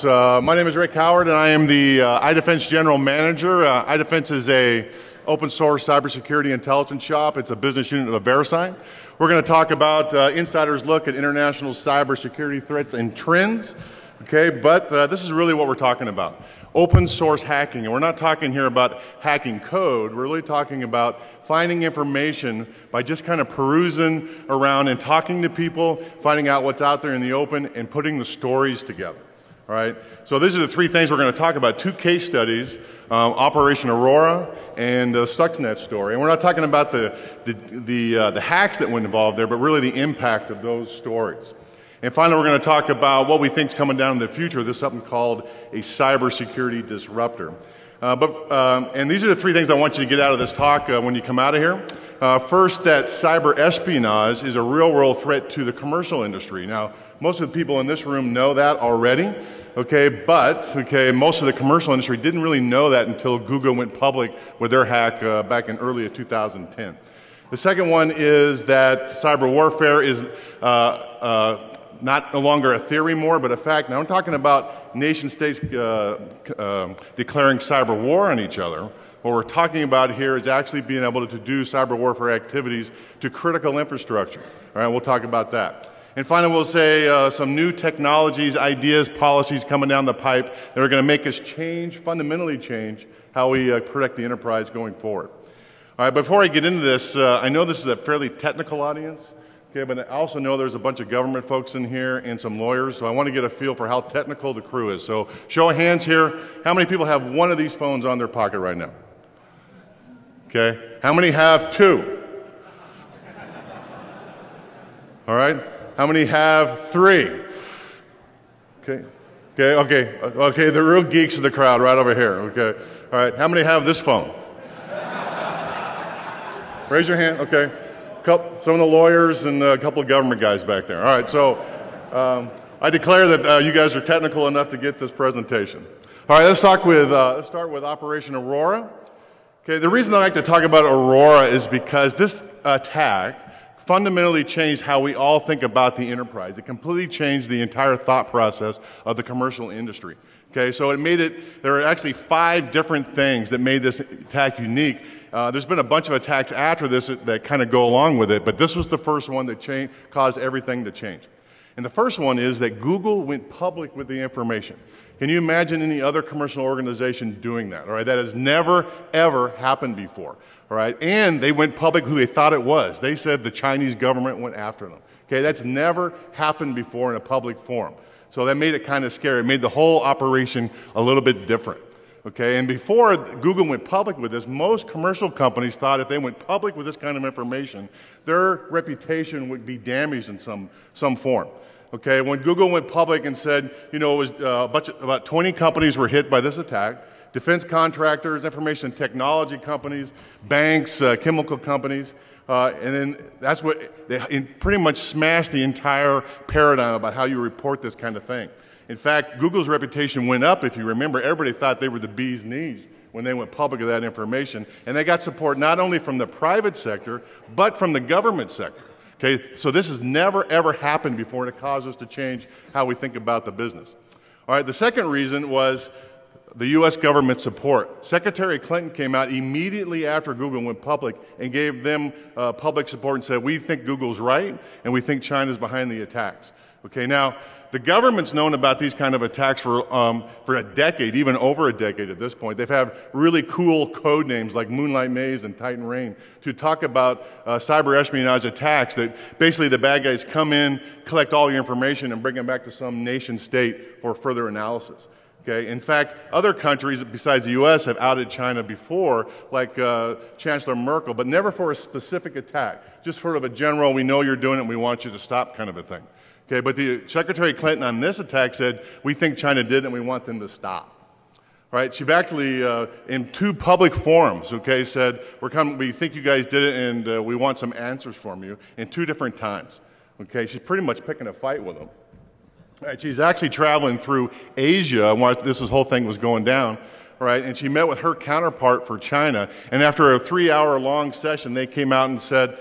My name is Rick Howard, and I am the iDefense General Manager. iDefense is a open source cybersecurity intelligence shop. It's a business unit of VeriSign. We're going to talk about insider's look at international cybersecurity threats and trends. Okay, but this is really what we're talking about. Open source hacking, and we're not talking here about hacking code. We're really talking about finding information by just kind of perusing around and talking to people, finding out what's out there in the open, and putting the stories together. All right, so these are the three things we're going to talk about. Two case studies, Operation Aurora and the Stuxnet story. And we're not talking about the hacks that went involved there, but really the impact of those stories. And finally, we're going to talk about what we think is coming down in the future. This is something called a cybersecurity disruptor. And these are the three things I want you to get out of this talk when you come out of here. First, that cyber espionage is a real-world threat to the commercial industry. Now, most of the people in this room know that already, but most of the commercial industry didn't really know that until Google went public with their hack back in early 2010. The second one is that cyber warfare is no longer a theory more, but a fact. Now, I'm talking about nation-states declaring cyber war on each other. What we're talking about here is actually being able to do cyber warfare activities to critical infrastructure. All right, we'll talk about that. And finally, we'll say some new technologies, ideas, policies coming down the pipe that are going to make us change, fundamentally change, how we protect the enterprise going forward. All right, before I get into this, I know this is a fairly technical audience, but I also know there's a bunch of government folks in here and some lawyers, so I want to get a feel for how technical the crew is. So show of hands here, how many people have one of these phones on their pocket right now? Okay, how many have two? All right, how many have three? Okay, the real geeks of the crowd right over here, okay. All right, how many have this phone? Raise your hand, okay. Some of the lawyers and a couple of government guys back there. All right, so I declare that you guys are technical enough to get this presentation. All right, let's start with Operation Aurora. Okay, the reason I like to talk about Aurora is because this attack fundamentally changed how we all think about the enterprise. It completely changed the entire thought process of the commercial industry. Okay, so there are actually 5 different things that made this attack unique. There's been a bunch of attacks after this that kind of go along with it, but this was the first one that caused everything to change. And the first one is that Google went public with the information. Can you imagine any other commercial organization doing that? All right, that has never, ever happened before. All right, and they went public who they thought it was. They said the Chinese government went after them. Okay, that's never happened before in a public forum. So that made it kind of scary. It made the whole operation a little bit different. Okay, and before Google went public with this, most commercial companies thought if they went public with this kind of information, their reputation would be damaged in some form. Okay, when Google went public and said, you know, it was about 20 companies were hit by this attack, defense contractors, information technology companies, banks, chemical companies, and then that's what they pretty much smashed the entire paradigm about how you report this kind of thing. In fact, Google's reputation went up. If you remember, everybody thought they were the bee's knees when they went public with that information. And they got support not only from the private sector, but from the government sector. Okay, so this has never, ever happened before, and it caused us to change how we think about the business. All right, the second reason was the U.S. government support. Secretary Clinton came out immediately after Google went public and gave them public support and said, we think Google's right, and we think China's behind the attacks. Okay, now, the government's known about these kind of attacks for a decade, even over a decade at this point. They've had really cool code names like Moonlight Maze and Titan Rain to talk about cyber espionage attacks that basically the bad guys come in, collect all your information, and bring them back to some nation state for further analysis. Okay? In fact, other countries besides the U.S. have outed China before, like Chancellor Merkel, but never for a specific attack. Just sort of a general, we know you're doing it, we want you to stop kind of a thing. Okay, but the Secretary Clinton on this attack said, we think China did it and we want them to stop. All right, she actually, in 2 public forums, okay, said, we think you guys did it and we want some answers from you in 2 different times. Okay, she's pretty much picking a fight with them. All right, she's actually traveling through Asia while this whole thing was going down. All right, and she met with her counterpart for China, and after a 3-hour-long session, they came out and said,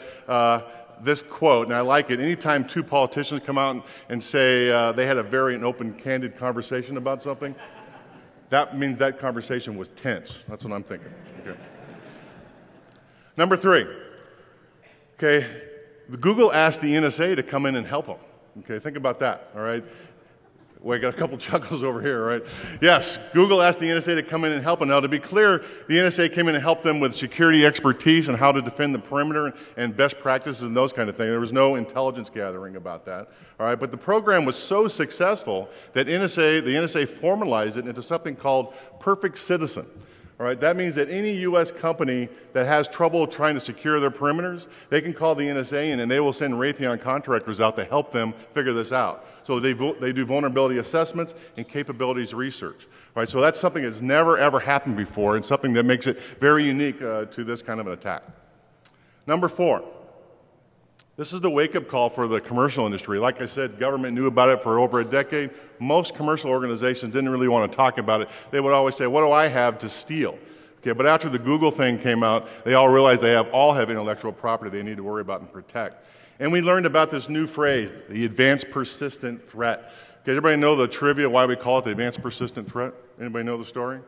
this quote, and I like it. Anytime two politicians come out and say they had a very open, candid conversation about something, that means that conversation was tense. That's what I'm thinking. Okay. Number 3. Okay, Google asked the NSA to come in and help them. Okay, think about that, all right? Well, I got a couple chuckles over here, right? Yes, Google asked the NSA to come in and help them. Now, to be clear, the NSA came in and helped them with security expertise and how to defend the perimeter and best practices and those kind of things. There was no intelligence gathering about that, all right? But the program was so successful that the NSA formalized it into something called Perfect Citizen. All right, that means that any U.S. company that has trouble trying to secure their perimeters, they can call the NSA in and they will send Raytheon contractors out to help them figure this out. So they do vulnerability assessments and capabilities research. All right, so that's something that's never, ever happened before and something that makes it very unique to this kind of an attack. Number 4. This is the wake-up call for the commercial industry. Like I said, government knew about it for over a decade. Most commercial organizations didn't really want to talk about it. They would always say, what do I have to steal? Okay, but after the Google thing came out, they all realized they all have intellectual property they need to worry about and protect. And we learned about this new phrase, the advanced persistent threat. Okay, everybody know the trivia, why we call it the advanced persistent threat? Anybody know the story?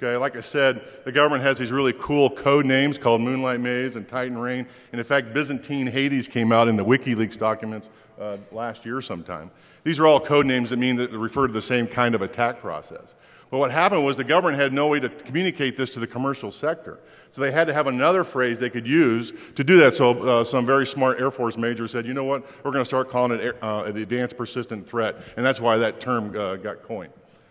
Okay, like I said, the government has these really cool code names called Moonlight Maze and Titan Rain. And in fact, Byzantine Hades came out in the WikiLeaks documents last year sometime. These are all code names that mean that refer to the same kind of attack process. But what happened was the government had no way to communicate this to the commercial sector. So they had to have another phrase they could use to do that. So some very smart Air Force major said, you know what, we're going to start calling it the advanced persistent threat. And that's why that term got coined.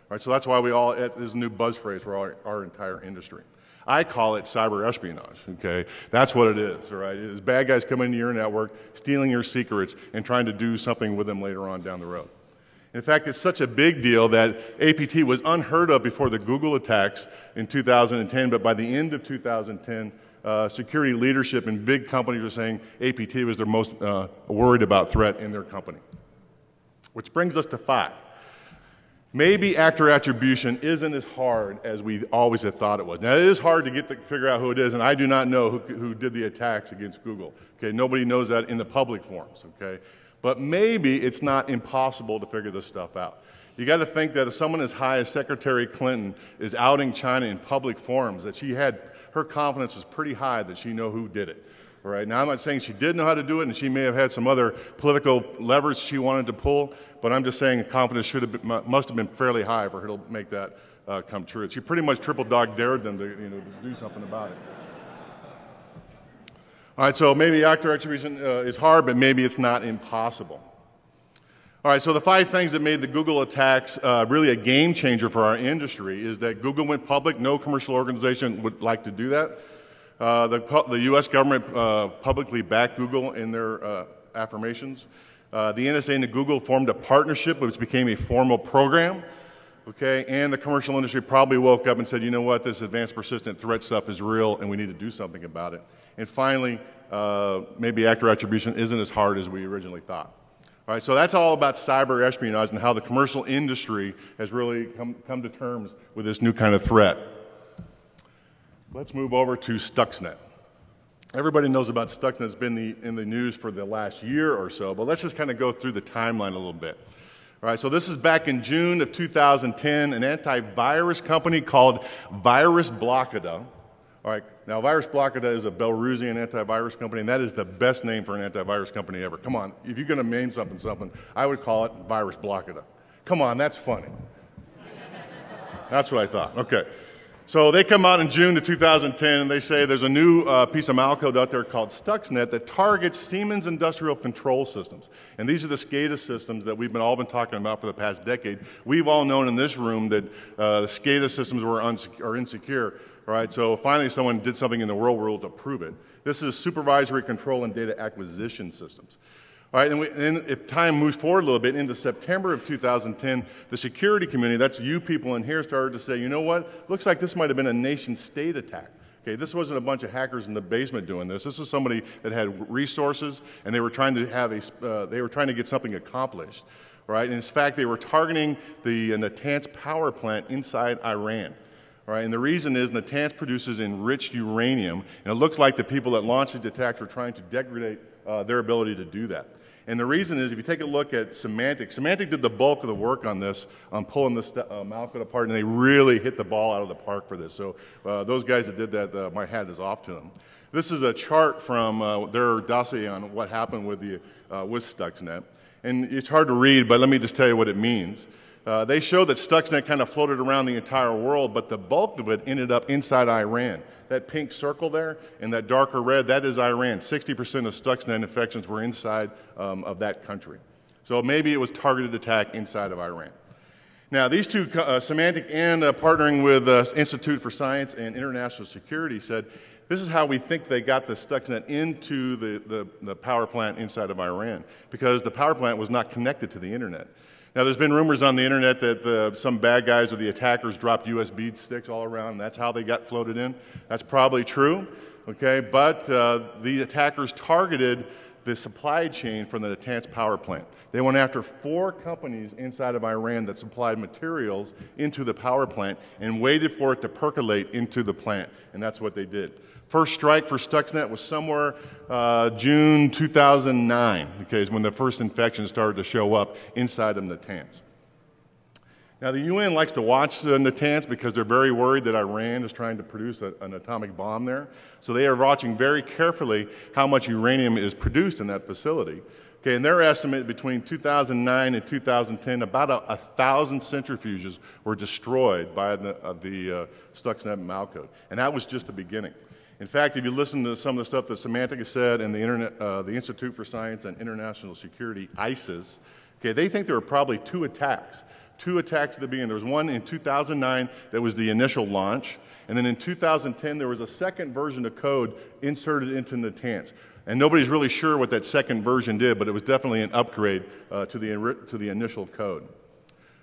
All right, so that's why it is a new buzz phrase for our entire industry. I call it cyber espionage, okay? That's what it is, all right? It is bad guys coming into your network, stealing your secrets, and trying to do something with them later on down the road. In fact, it's such a big deal that APT was unheard of before the Google attacks in 2010, but by the end of 2010, security leadership in big companies were saying APT was their most worried about threat in their company. Which brings us to 5. Maybe actor attribution isn't as hard as we always have thought it was. Now, it is hard to figure out who it is, and I do not know who did the attacks against Google. Okay, nobody knows that in the public forums, okay? But maybe it's not impossible to figure this stuff out. You got to think that if someone as high as Secretary Clinton is outing China in public forums, that her confidence was pretty high that she knew who did it. All right? Now, I'm not saying she did know how to do it, and she may have had some other political levers she wanted to pull, but I'm just saying confidence must have been fairly high for her to make that come true. She pretty much triple dog dared them to do something about it. All right, so maybe actor attribution is hard, but maybe it's not impossible. All right, so the 5 things that made the Google attacks really a game changer for our industry is that Google went public. No commercial organization would like to do that. The U.S. government publicly backed Google in their affirmations. The NSA and Google formed a partnership which became a formal program. Okay, and the commercial industry probably woke up and said, you know what, this advanced persistent threat stuff is real and we need to do something about it. And finally, maybe actor attribution isn't as hard as we originally thought. All right, so that's all about cyber espionage and how the commercial industry has really come to terms with this new kind of threat. Let's move over to Stuxnet. Everybody knows about Stuxnet. It's been in the news for the last year or so, but let's just kind of go through the timeline a little bit. All right, so this is back in June of 2010, an antivirus company called Virus Blockada. All right, now Virus Blockada is a Belarusian antivirus company, and that is the best name for an antivirus company ever. Come on, if you're going to name something, I would call it Virus Blockada. Come on, that's funny. That's what I thought. Okay. So they come out in June of 2010, and they say there's a new piece of malcode out there called Stuxnet that targets Siemens Industrial Control Systems. And these are the SCADA systems that we've all been talking about for the past decade. We've all known in this room that the SCADA systems are insecure. All right, so finally someone did something in the real world to prove it. This is supervisory control and data acquisition systems. All right, and if time moves forward a little bit, into September of 2010, the security community, that's you people in here, started to say, you know what, looks like this might have been a nation-state attack. Okay, this wasn't a bunch of hackers in the basement doing this. This is somebody that had resources, and they were trying to get something accomplished. All right, and in fact, they were targeting the Natanz power plant inside Iran. All right, and the reason is Natanz produces enriched uranium, and it looked like the people that launched these attacks were trying to degrade their ability to do that. And the reason is, if you take a look at Symantec, Symantec did the bulk of the work on this, on pulling this Malco apart, and they really hit the ball out of the park for this. So those guys that did that, my hat is off to them. This is a chart from their dossier on what happened with Stuxnet. And it's hard to read, but let me just tell you what it means. They show that Stuxnet kind of floated around the entire world, but the bulk of it ended up inside Iran. That pink circle there and that darker red, that is Iran. 60% of Stuxnet infections were inside of that country. So maybe it was targeted attack inside of Iran. Now, these two, Symantec and partnering with Institute for Science and International Security, said, this is how we think they got the Stuxnet into the power plant inside of Iran, because the power plant was not connected to the internet. Now, there's been rumors on the internet that some bad guys or the attackers dropped USB sticks all around, and that's how they got floated in. That's probably true, okay? But the attackers targeted the supply chain from the Natanz power plant. They went after 4 companies inside of Iran that supplied materials into the power plant and waited for it to percolate into the plant, and that's what they did. First strike for Stuxnet was somewhere June 2009, okay, is when the first infections started to show up inside of Natanz. Now, the UN likes to watch Natanz because they're very worried that Iran is trying to produce an atomic bomb there. So they are watching very carefully how much uranium is produced in that facility. Okay, and their estimate between 2009 and 2010, about 1,000 centrifuges were destroyed by the Stuxnet malcode. And that was just the beginning. In fact, if you listen to some of the stuff that Symantec has said and the Institute for Science and International Security, ISIS, okay, they think there were probably 2 attacks. 2 attacks at the beginning. There was one in 2009 that was the initial launch, and then in 2010 there was a second version of code inserted into Natanz. And nobody's really sure what that second version did, but it was definitely an upgrade to the initial code.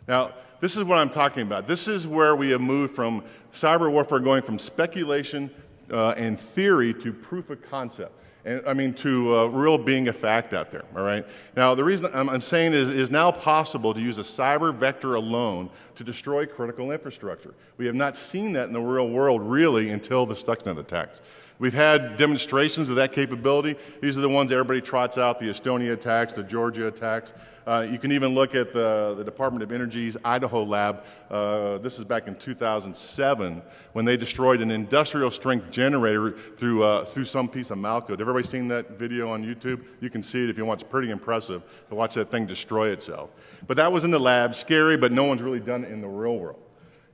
Now, this is what I'm talking about. This is where we have moved from cyber warfare going from speculation and theory to proof of concept. And I mean, to real being a fact out there, all right? Now, the reason I'm saying is it is now possible to use a cyber vector alone to destroy critical infrastructure. We have not seen that in the real world, really, until the Stuxnet attacks. We've had demonstrations of that capability. These are the ones everybody trots out, the Estonia attacks, the Georgia attacks. You can even look at the Department of Energy's Idaho lab. This is back in 2007 when they destroyed an industrial strength generator through some piece of malcode. Have everybody seen that video on YouTube? You can see it if you want. It's pretty impressive to watch that thing destroy itself. But that was in the lab, scary, but no one's really done it in the real world.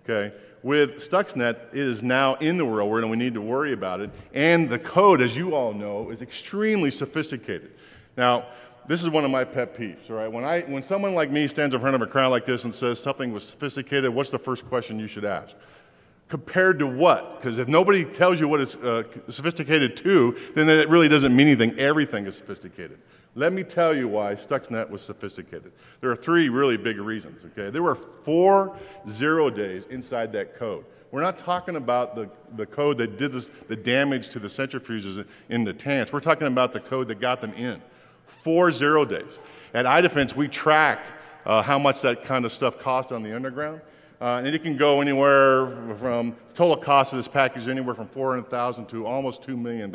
Okay? With Stuxnet, it is now in the real world, and we need to worry about it. And the code, as you all know, is extremely sophisticated. Now, this is one of my pet peeves, all right? When someone like me stands in front of a crowd like this and says something was sophisticated, what's the first question you should ask? Compared to what? Because if nobody tells you what it's sophisticated to, then it really doesn't mean anything. Everything is sophisticated. Let me tell you why Stuxnet was sophisticated. There are 3 really big reasons, okay? There were 4 0 days inside that code. We're not talking about the code that did the damage to the centrifuges in Natanz. We're talking about the code that got them in. 4 0 days. At iDefense, we track how much that kind of stuff costs on the underground. And it can go anywhere from, total cost of this package anywhere from $400,000 to almost $2 million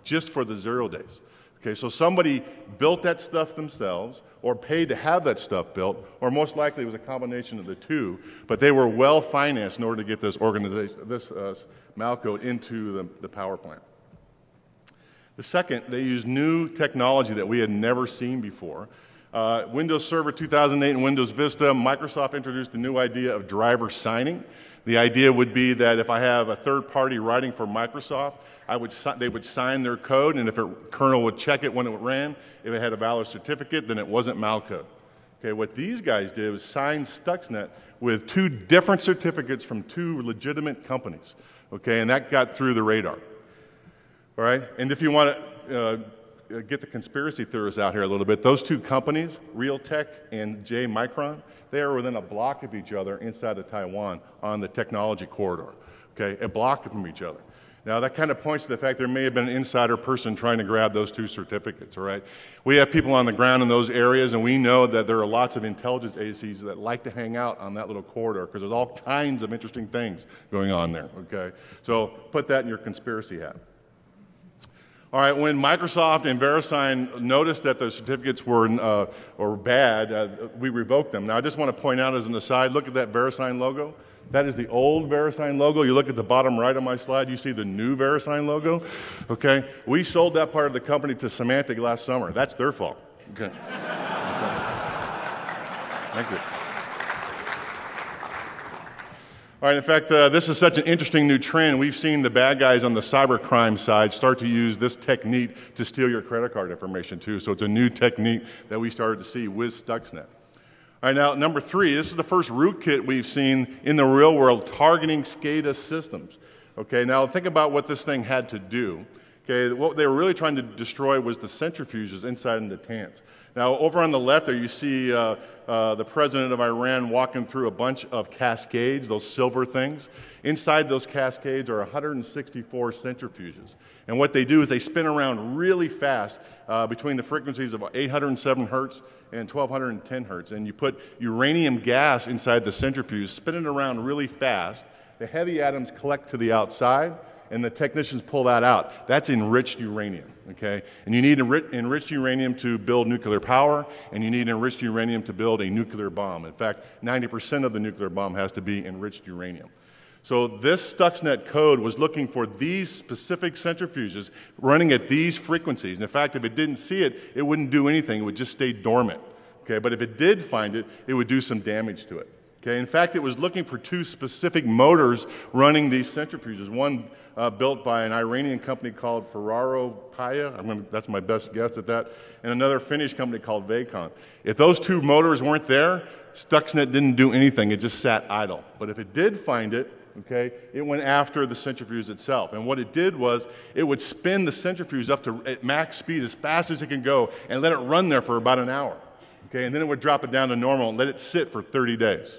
just for the 0 days. Okay, so somebody built that stuff themselves or paid to have that stuff built, or most likely it was a combination of the 2, but they were well financed in order to get this malcode into the power plant. The second, they used new technology that we had never seen before. Windows Server 2008 and Windows Vista, Microsoft introduced a new idea of driver signing. The idea would be that if I have a third party writing for Microsoft, they would sign their code, and if a kernel would check it when it ran, if it had a valid certificate, then it wasn't malcode. Okay, what these guys did was sign Stuxnet with 2 different certificates from 2 legitimate companies. Okay, and that got through the radar. All right, and if you want to get the conspiracy theorists out here a little bit, those 2 companies, Realtek and J Micron, they are within a block of each other inside of Taiwan on the technology corridor. Okay, a block from each other. Now, that kind of points to the fact there may have been an insider person trying to grab those 2 certificates, all right? We have people on the ground in those areas, and we know that there are lots of intelligence agencies that like to hang out on that little corridor because there's all kinds of interesting things going on there, okay? So put that in your conspiracy hat. All right, when Microsoft and VeriSign noticed that the certificates were bad, we revoked them. Now, I just want to point out as an aside, look at that VeriSign logo. That is the old VeriSign logo. You look at the bottom right of my slide, you see the new VeriSign logo. Okay, we sold that part of the company to Symantec last summer. That's their fault. Okay. Okay. Thank you. All right, in fact, this is such an interesting new trend. We've seen the bad guys on the cybercrime side start to use this technique to steal your credit card information too. So it's a new technique that we started to see with Stuxnet. All right, now number 3, this is the first rootkit we've seen in the real world targeting SCADA systems. Okay, now think about what this thing had to do. Okay, what they were really trying to destroy was the centrifuges inside in the Natanz. Now, over on the left there, you see the president of Iran walking through a bunch of cascades, those silver things. Inside those cascades are 164 centrifuges. And what they do is they spin around really fast between the frequencies of 807 hertz and 1210 hertz. And you put uranium gas inside the centrifuge, spin it around really fast. The heavy atoms collect to the outside, and the technicians pull that out. That's enriched uranium, okay? And you need enriched uranium to build nuclear power, and you need enriched uranium to build a nuclear bomb. In fact, 90% of the nuclear bomb has to be enriched uranium. So this Stuxnet code was looking for these specific centrifuges running at these frequencies. And in fact, if it didn't see it, it wouldn't do anything. It would just stay dormant, okay? But if it did find it, it would do some damage to it. Okay, in fact, it was looking for 2 specific motors running these centrifuges. One built by an Iranian company called Ferraro Paya, that's my best guess at that, and another Finnish company called DEFCON. If those 2 motors weren't there, Stuxnet didn't do anything. It just sat idle. But if it did find it, okay, it went after the centrifuge itself. And what it did was it would spin the centrifuge up to at max speed as fast as it can go and let it run there for about an hour. Okay, and then it would drop it down to normal and let it sit for 30 days.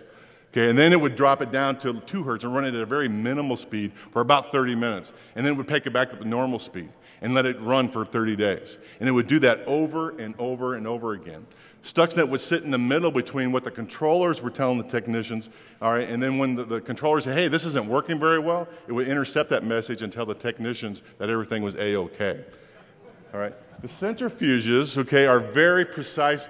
Okay, and then it would drop it down to 2 hertz and run it at a very minimal speed for about 30 minutes. And then it would take it back up to normal speed and let it run for 30 days. And it would do that over and over and over again. Stuxnet would sit in the middle between what the controllers were telling the technicians, all right, and then when the controllers said, hey, this isn't working very well, it would intercept that message and tell the technicians that everything was A-okay. All right, the centrifuges, okay, are very precise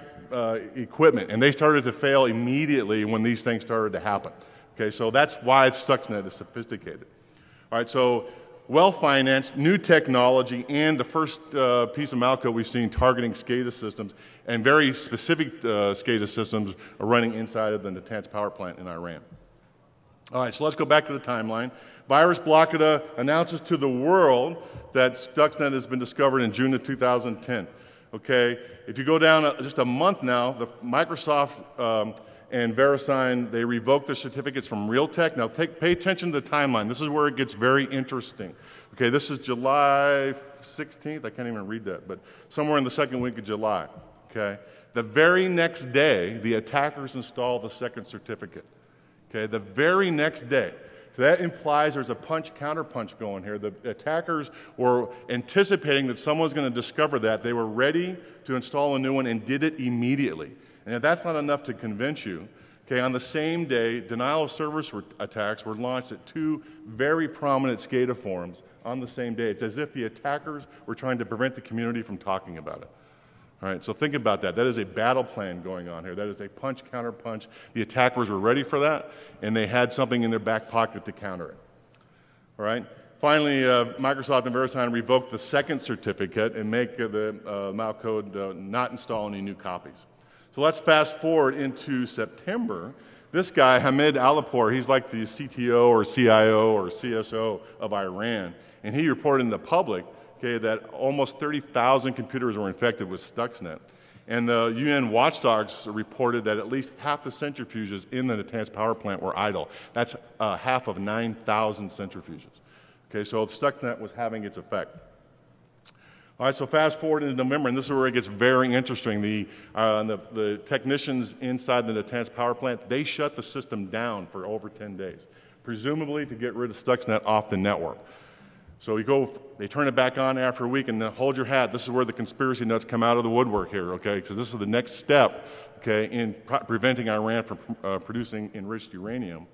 equipment, and they started to fail immediately when these things started to happen. Okay, so that's why Stuxnet is sophisticated. All right, so well-financed, new technology, and the first piece of malcode we've seen targeting SCADA systems, and very specific SCADA systems are running inside of the Natanz power plant in Iran. All right, so let's go back to the timeline. Virus Blockada announces to the world that Stuxnet has been discovered in June of 2010. Okay, if you go down just a month now, the Microsoft and VeriSign, they revoked their certificates from Realtek. Now pay attention to the timeline. This is where it gets very interesting. Okay, this is July 16th. I can't even read that, but somewhere in the second week of July. Okay, the very next day, the attackers install the second certificate. Okay, the very next day. So that implies there's a punch-counterpunch going here. The attackers were anticipating that someone's going to discover that. They were ready to install a new one and did it immediately. And if that's not enough to convince you, okay, on the same day, denial of service attacks were launched at 2 very prominent SCADA forums on the same day. It's as if the attackers were trying to prevent the community from talking about it. All right, so think about that. That is a battle plan going on here. That is a punch-counterpunch. The attackers were ready for that, and they had something in their back pocket to counter it. All right? Finally, Microsoft and VeriSign revoked the second certificate and make the malcode not install any new copies. So let's fast forward into September. This guy, Hamid Alipur, he's like the CTO or CIO or CSO of Iran, and he reported in the public, okay, that almost 30,000 computers were infected with Stuxnet. And the UN watchdogs reported that at least half the centrifuges in the Natanz power plant were idle. That's half of 9,000 centrifuges. Okay, so Stuxnet was having its effect. All right, so fast forward into November, and this is where it gets very interesting. The technicians inside the Natanz power plant, they shut the system down for over 10 days, presumably to get rid of Stuxnet off the network. So they turn it back on after a week, and then hold your hat. This is where the conspiracy nuts come out of the woodwork here, okay? Because this is the next step, okay, in preventing Iran from producing enriched uranium.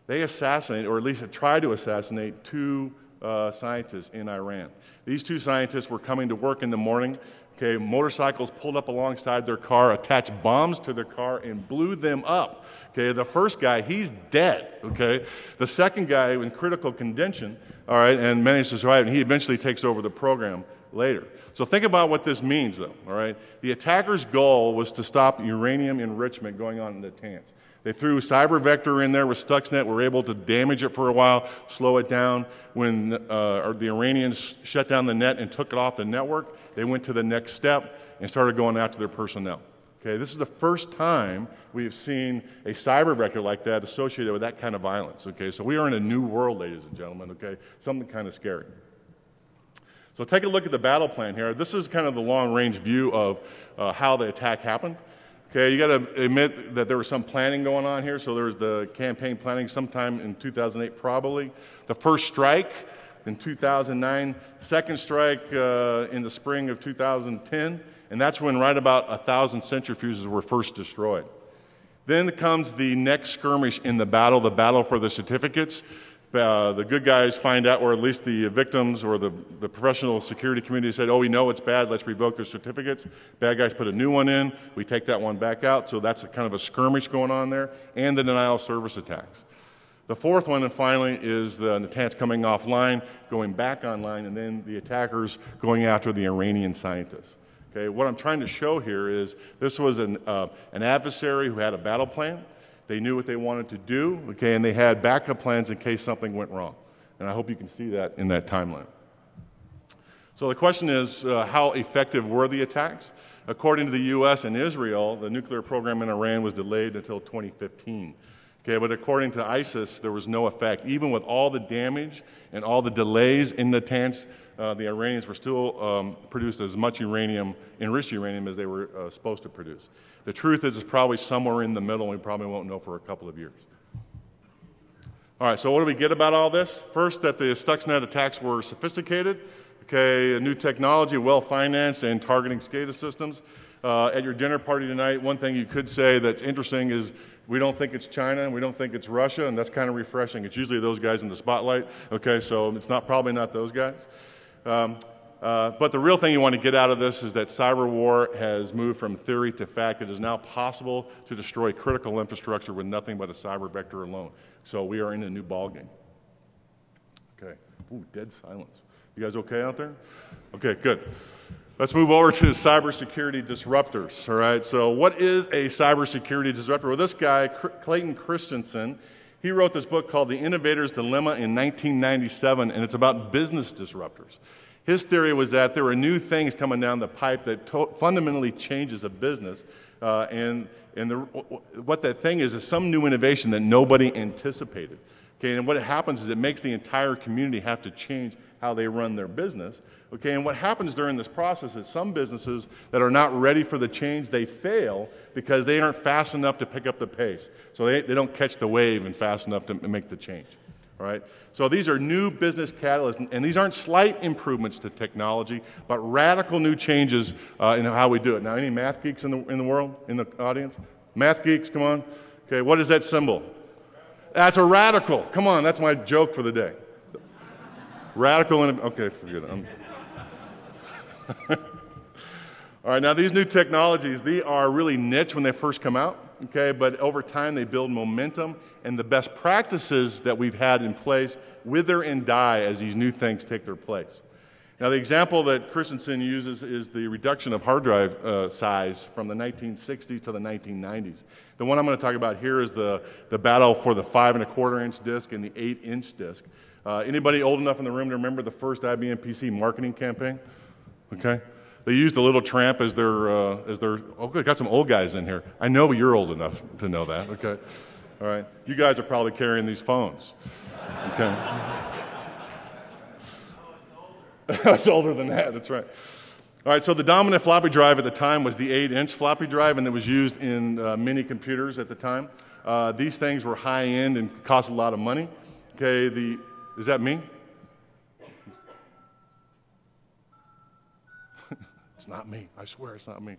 They assassinate, or at least try to assassinate, 2 scientists in Iran. These two scientists were coming to work in the morning. Okay, motorcycles pulled up alongside their car, attached bombs to their car, and blew them up. Okay, the first guy, he's dead. Okay, the second guy in critical condition, all right, and managed to survive, and he eventually takes over the program later. So think about what this means, though. All right, the attackers' goal was to stop uranium enrichment going on in the Natanz. They threw cyber vector in there with Stuxnet, were able to damage it for a while, slow it down. When the Iranians shut down the net and took it off the network, they went to the next step and started going after their personnel. Okay, this is the first time we've seen a cyber vector like that associated with that kind of violence. Okay, so we are in a new world, ladies and gentlemen. Okay, something kind of scary. So take a look at the battle plan here. This is kind of the long-range view of how the attack happened. Okay, you got to admit that there was some planning going on here. So there was the campaign planning sometime in 2008, probably. The first strike in 2009, second strike in the spring of 2010, and that's when right about 1,000 centrifuges were first destroyed. Then comes the next skirmish in the battle for the certificates. The good guys find out, or at least the victims or the professional security community said, oh, we know it's bad, let's revoke their certificates. Bad guys put a new one in, we take that one back out, so that's kind of a skirmish going on there, and the denial of service attacks. The fourth one, and finally, is the Natanz coming offline, going back online, and then the attackers going after the Iranian scientists. Okay, what I'm trying to show here is this was an adversary who had a battle plan. They knew what they wanted to do, okay, and they had backup plans in case something went wrong. And I hope you can see that in that timeline. So the question is, how effective were the attacks? According to the U.S. and Israel, the nuclear program in Iran was delayed until 2015. Okay, but according to ISIS, there was no effect. Even with all the damage and all the delays in Natanz, the Iranians were still produced as much uranium, enriched uranium, as they were supposed to produce. The truth is, it's probably somewhere in the middle, and we probably won't know for a couple of years. All right, so what do we get about all this? First, that the Stuxnet attacks were sophisticated, okay, a new technology, well-financed, and targeting SCADA systems. At your dinner party tonight, one thing you could say that's interesting is we don't think it's China, and we don't think it's Russia, and that's kind of refreshing. It's usually those guys in the spotlight, okay, so it's probably not those guys. But the real thing you want to get out of this is that cyber war has moved from theory to fact. It is now possible to destroy critical infrastructure with nothing but a cyber vector alone. So we are in a new ballgame. Okay. Ooh, dead silence. You guys okay out there? Okay, good. Let's move over to cybersecurity disruptors, all right? So what is a cybersecurity disruptor? Well, this guy, Clayton Christensen, he wrote this book called The Innovator's Dilemma in 1997, and it's about business disruptors. His theory was that there are new things coming down the pipe that fundamentally changes a business, what that thing is some new innovation that nobody anticipated. Okay, and what happens is it makes the entire community have to change how they run their business. Okay, and what happens during this process is some businesses that are not ready for the change, they fail because they aren't fast enough to pick up the pace. So they don't catch the wave and fast enough to make the change. All right? So these are new business catalysts, and these aren't slight improvements to technology, but radical new changes in how we do it. Now, any math geeks in the world, in the audience? Math geeks, come on. Okay, what is that symbol? That's a radical. Come on, that's my joke for the day. Radical, okay, forget it. All right, now these new technologies, they are really niche when they first come out, okay, but over time they build momentum, and the best practices that we've had in place wither and die as these new things take their place. Now the example that Christensen uses is the reduction of hard drive size from the 1960s to the 1990s. The one I'm going to talk about here is the battle for the 5.25-inch disk and the 8-inch disk. Anybody old enough in the room to remember the first IBM PC marketing campaign? Okay. They used a little tramp as their, oh, got some old guys in here. I know you're old enough to know that, okay. All right. You guys are probably carrying these phones, okay. It's older than that, that's right. All right, so the dominant floppy drive at the time was the 8-inch floppy drive, and it was used in mini computers at the time. These things were high-end and cost a lot of money. Okay, is that me? It's not me. I swear it's not me.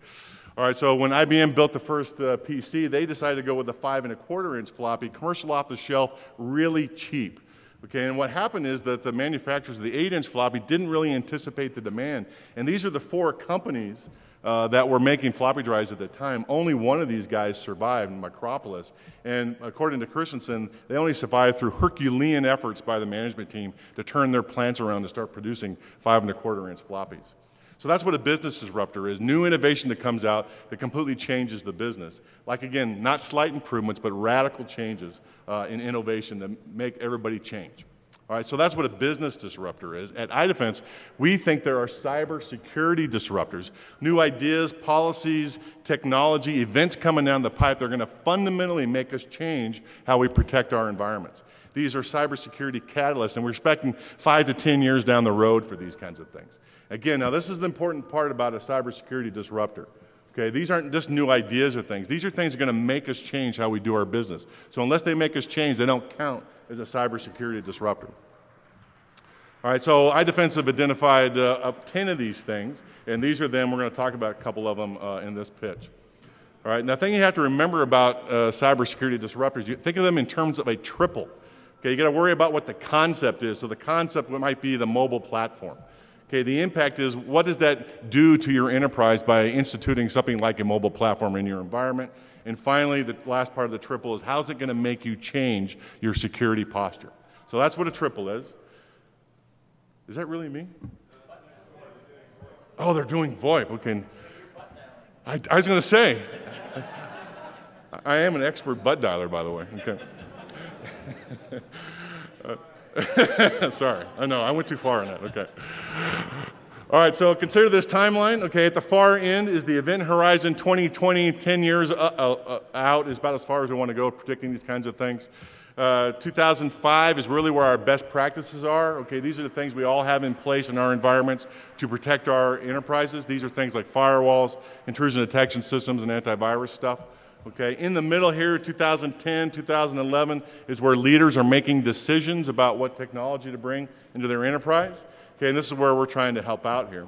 All right, so when IBM built the first PC, they decided to go with a 5.25-inch floppy, commercial off the shelf, really cheap. Okay, and what happened is that the manufacturers of the 8-inch floppy didn't really anticipate the demand. And these are the 4 companies that were making floppy drives at the time. Only one of these guys survived, Micropolis. And according to Christensen, they only survived through Herculean efforts by the management team to turn their plants around to start producing 5¼ inch floppies. So that's what a business disruptor is, new innovation that comes out that completely changes the business. Like, again, not slight improvements, but radical changes in innovation that make everybody change. All right, so that's what a business disruptor is. At iDefense, we think there are cybersecurity disruptors, new ideas, policies, technology, events coming down the pipe that are going to fundamentally make us change how we protect our environments. These are cybersecurity catalysts, and we're expecting 5 to 10 years down the road for these kinds of things. Again, now this is the important part about a cybersecurity disruptor. Okay, these aren't just new ideas or things. These are things that are going to make us change how we do our business. So unless they make us change, they don't count as a cybersecurity disruptor. All right, so iDefense have identified up 10 of these things, and these are them. We're going to talk about a couple of them in this pitch. All right, now the thing you have to remember about cybersecurity disruptors, you think of them in terms of a triple. Okay, you got to worry about what the concept is. So the concept might be the mobile platform. Okay, the impact is, what does that do to your enterprise by instituting something like a mobile platform in your environment? And finally, the last part of the triple is, how's it going to make you change your security posture? So that's what a triple is. Is that really me? Oh, they're doing VoIP. Okay. I was going to say, I am an expert butt dialer, by the way. Okay. Sorry, I know, I went too far on that, okay. All right, so consider this timeline. Okay, at the far end is the event horizon 2020, 10 years out is about as far as we want to go predicting these kinds of things. 2005 is really where our best practices are. Okay, these are the things we all have in place in our environments to protect our enterprises. These are things like firewalls, intrusion detection systems, and antivirus stuff. Okay, in the middle here, 2010, 2011, is where leaders are making decisions about what technology to bring into their enterprise. Okay, and this is where we're trying to help out here.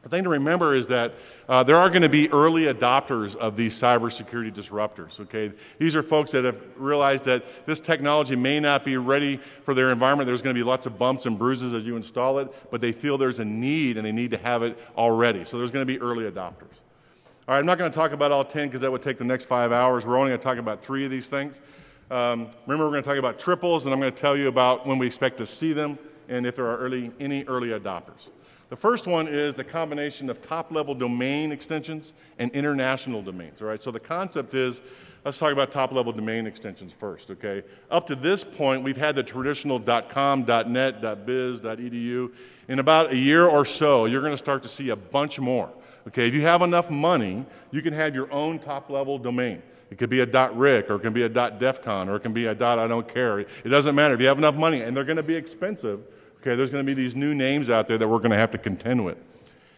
The thing to remember is that there are going to be early adopters of these cybersecurity disruptors. Okay, these are folks that have realized that this technology may not be ready for their environment. There's going to be lots of bumps and bruises as you install it, but they feel there's a need and they need to have it already. So there's going to be early adopters. All right, I'm not going to talk about all 10 because that would take the next 5 hours. We're only going to talk about 3 of these things. Remember, we're going to talk about triples, and I'm going to tell you about when we expect to see them and if there are any early adopters. The first one is the combination of top-level domain extensions and international domains. All right, so the concept is, let's talk about top-level domain extensions first, okay? Up to this point, we've had the traditional .com, .net, .biz, .edu. In about a year or so, you're going to start to see a bunch more. Okay, if you have enough money, you can have your own top-level domain. It could be a .ric, or it can be a .defcon, or it can be a .I don't care. It doesn't matter. If you have enough money, and they're going to be expensive, okay, there's going to be these new names out there that we're going to have to contend with.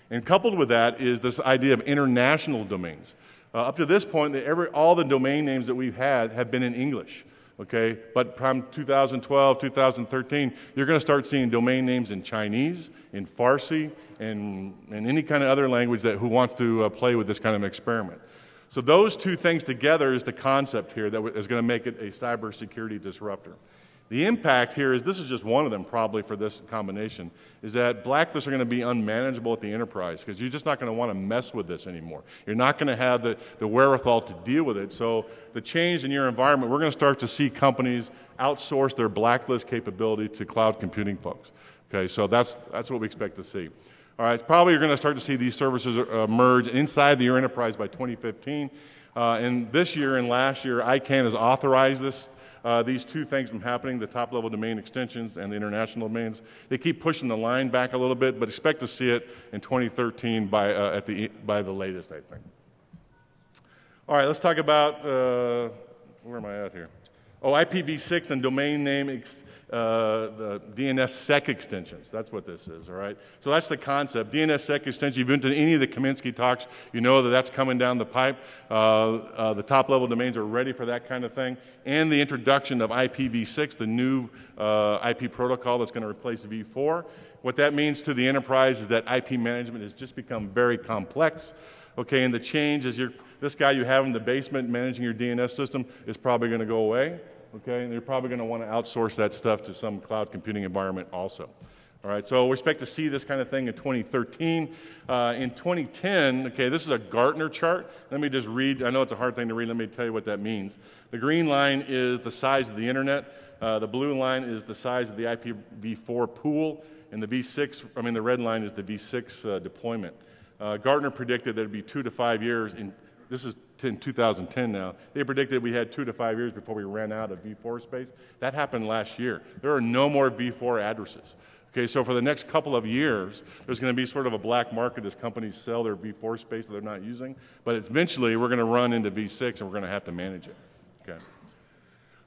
And coupled with that is this idea of international domains. Up to this point, all the domain names that we've had have been in English. Okay, but from 2012, 2013, you're going to start seeing domain names in Chinese, in Farsi, and any kind of other language who wants to play with this kind of experiment. So those two things together is the concept here that is going to make it a cybersecurity disruptor. The impact here is, this is just one of them probably for this combination, is that blacklists are going to be unmanageable at the enterprise because you're just not going to want to mess with this anymore. You're not going to have the wherewithal to deal with it. So the change in your environment, we're going to start to see companies outsource their blacklist capability to cloud computing folks. Okay, so that's what we expect to see. All right, probably you're going to start to see these services merge inside your enterprise by 2015. And this year and last year, ICANN has authorized these two things from happening, the top-level domain extensions and the international domains. They keep pushing the line back a little bit, but expect to see it in 2013 by the latest, I think. All right, let's talk about, where am I at here? Oh, IPv6 and domain name, the DNSSEC extensions. That's what this is, all right? So that's the concept. DNSSEC extension, you've been to any of the Kaminsky talks, you know that that's coming down the pipe. The top-level domains are ready for that kind of thing. And the introduction of IPv6, the new IP protocol that's going to replace v4. What that means to the enterprise is that IP management has just become very complex. Okay, and the change is this guy you have in the basement managing your DNS system is probably going to go away. okay? And they're probably going to want to outsource that stuff to some cloud computing environment also. All right, so we expect to see this kind of thing in 2013. In 2010, okay, this is a Gartner chart. Let me just read. I know it's a hard thing to read. Let me tell you what that means. The green line is the size of the internet. The blue line is the size of the IPv4 pool. And the the red line is the V6 deployment. Gartner predicted that it would be 2 to 5 years. This is in 2010 now. They predicted we had 2 to 5 years before we ran out of V4 space. That happened last year. There are no more V4 addresses. Okay, so for the next couple of years, there's going to be sort of a black market as companies sell their V4 space that they're not using. But eventually, we're going to run into V6, and we're going to have to manage it. Okay.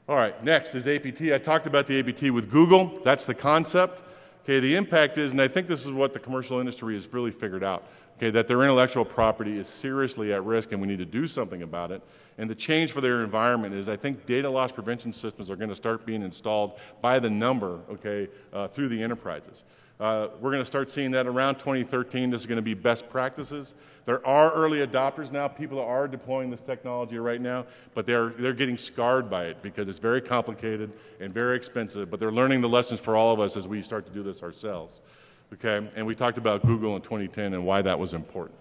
All right, next is APT. I talked about the APT with Google. That's the concept. Okay, the impact is, and I think this is what the commercial industry has really figured out, okay, that their intellectual property is seriously at risk and we need to do something about it. And the change for their environment is I think data loss prevention systems are going to start being installed by the number, okay, through the enterprises. We're going to start seeing that around 2013. This is going to be best practices. There are early adopters now. People are deploying this technology right now, but they're getting scarred by it because it's very complicated and very expensive, but they're learning the lessons for all of us as we start to do this ourselves. Okay, and we talked about Google in 2010 and why that was important.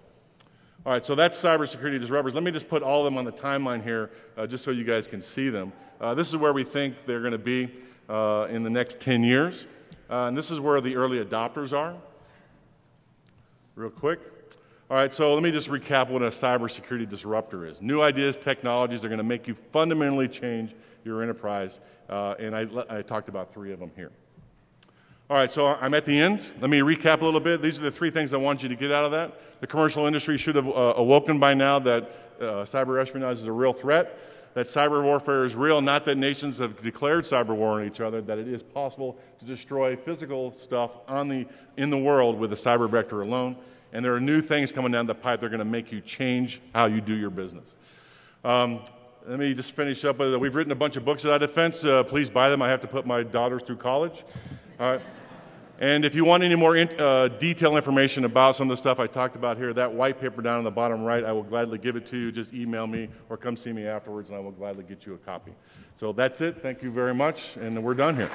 All right, so that's cybersecurity disruptors. Let me just put all of them on the timeline here just so you guys can see them. This is where we think they're going to be in the next 10 years. And this is where the early adopters are. Real quick. All right, so let me just recap what a cybersecurity disruptor is. New ideas, technologies are going to make you fundamentally change your enterprise. And I talked about 3 of them here. All right, so I'm at the end. Let me recap a little bit. These are the 3 things I want you to get out of that. The commercial industry should have awoken by now that cyber espionage is a real threat, that cyber warfare is real, not that nations have declared cyber war on each other, that it is possible to destroy physical stuff in the world with a cyber vector alone. And there are new things coming down the pipe that are going to make you change how you do your business. Let me just finish up. We've written a bunch of books about defense. Please buy them. I have to put my daughters through college. All right. And if you want any more detailed information about some of the stuff I talked about here, that white paper down on the bottom right, I will gladly give it to you. Just email me or come see me afterwards, and I will gladly get you a copy. So that's it. Thank you very much, and we're done here.